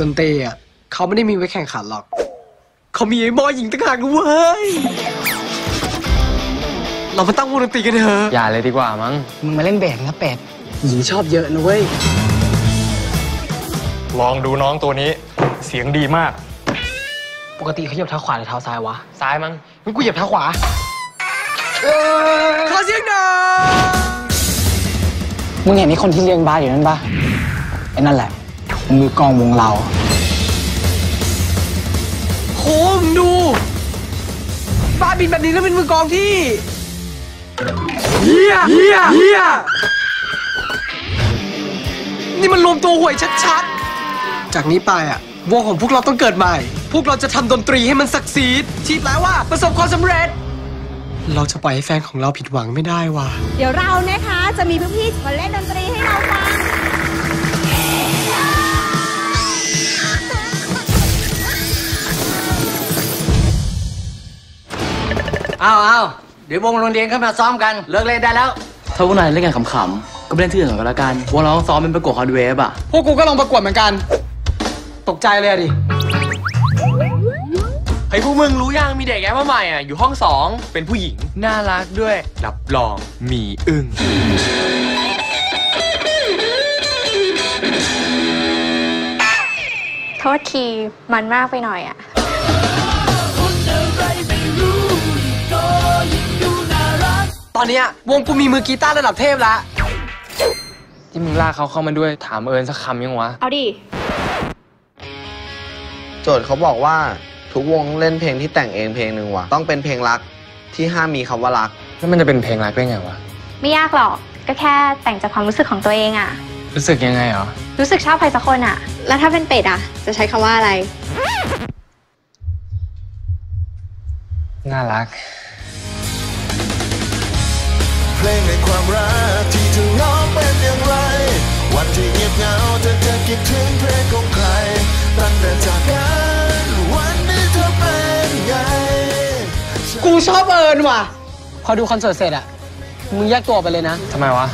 ดนตรีอ่ะเขาไม่ได้มีไว้แข่งขันหรอกเขามีไอ้บอยหญิงต่างหากเว้ยเรามาตั้งวงดนตรีกันเถอะอย่าเลยดีกว่ามั้งมึงมาเล่นเบสนะเป็ดหญิงชอบเยอะนะเว้ยลองดูน้องตัวนี้เสียงดีมากปกติเขาเหยียบเท้าขวาหรือเท้าซ้ายวะซ้ายมั้งงั้นกูเหยียบเท้าขวาขอเสียงหน่อยมึงเห็นไอ้คนที่เลี้ยงบาสอยู่นั่นปะไอ้นั่นแหละมือกองวงเราโหมดูบ้าบินแบบนี้แล้วเป็นมือกองที่เฮียนี่มันรวมตัวห่วยชัดๆจากนี้ไปอ่ะวงของพวกเราต้องเกิดใหม่พวกเราจะทำดนตรีให้มันสักซีดที่แปลว่าประสบความสำเร็จเราจะปล่อยให้แฟนของเราผิดหวังไม่ได้ว่ะเดี๋ยวเรานะคะจะมีพี่ๆมาเล่นดนตรีให้เราฟังเอาเดี๋ยววงโรงเรียนเข้ามาซ้อมกันเลิกเล่นได้แล้วถ้าพวกนายเล่นกันขำๆก็ไปเล่นที่อื่นก่อนละกันวงเราต้องซ้อมเป็นประกวดฮอตเวฟอ่ะพวกกูก็ลองประกวดเหมือนกันตกใจเลยดิไอ้พวกมึงรู้ยังมีเด็กแอปมาใหม่อ่ะอยู่ห้อง2เป็นผู้หญิงน่ารักด้วยรับรองมีอึ้งโทษทีมันมากไปหน่อยอ่ะตอนนี้วงกูมีมือกีตาร์ระดับเทพแล้วที่มึงลากเขาเข้ามาด้วยถามเอิญสักคำยังวะเอาดิโจทย์เขาบอกว่าทุกวงเล่นเพลงที่แต่งเองเพลงหนึ่งว่ะต้องเป็นเพลงรักที่ห้ามมีคำว่ารักแล้วมันจะเป็นเพลงรักได้ไงวะไม่ยากหรอกก็แค่แต่งจากความรู้สึกของตัวเองอ่ะรู้สึกยังไงเหรอรู้สึกชอบใครสักคนอ่ะแล้วถ้าเป็นเป็ดอ่ะจะใช้คำว่าอะไรน่ารักเพลงในความรักที่เธอร้องเป็นอย่างไรวันที่เงียบเหงาเธอจะคิดถึงเพลงของใครตั้งแต่จากกันวันนี้เธอเป็นไงกูชอบเอิญว่ะพอดูคอนเสิร์ตเสร็จอะมึงแยกตัวไปเลยนะทำไมวะ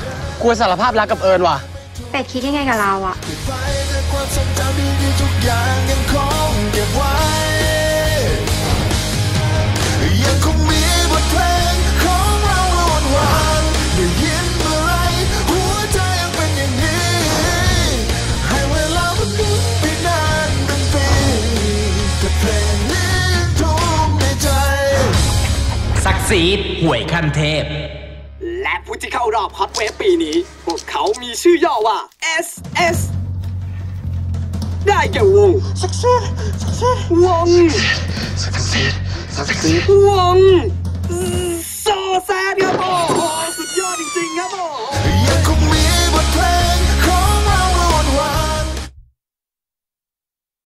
กูสารภาพรักกับเอิญว่ะเป็ดคิดยังไงกับเราอะความทรงจำดีๆทุกอย่างยังคงเก็บไว้ยังคงมีบทเพลงของเราล้วนวานได้ยินเมื่อไรหัวใจยังเป็นอย่างนี้ให้เวลามันหมุนไปนานเป็นปีแต่เพลงนี้ทุกในใจซักซีดห่วยขั้นเทพและผู้ที่เข้ารอบฮอตเวฟปีนี้พวกเขามีชื่อย่อว่า SS ได้แก่วง Success วง Success วง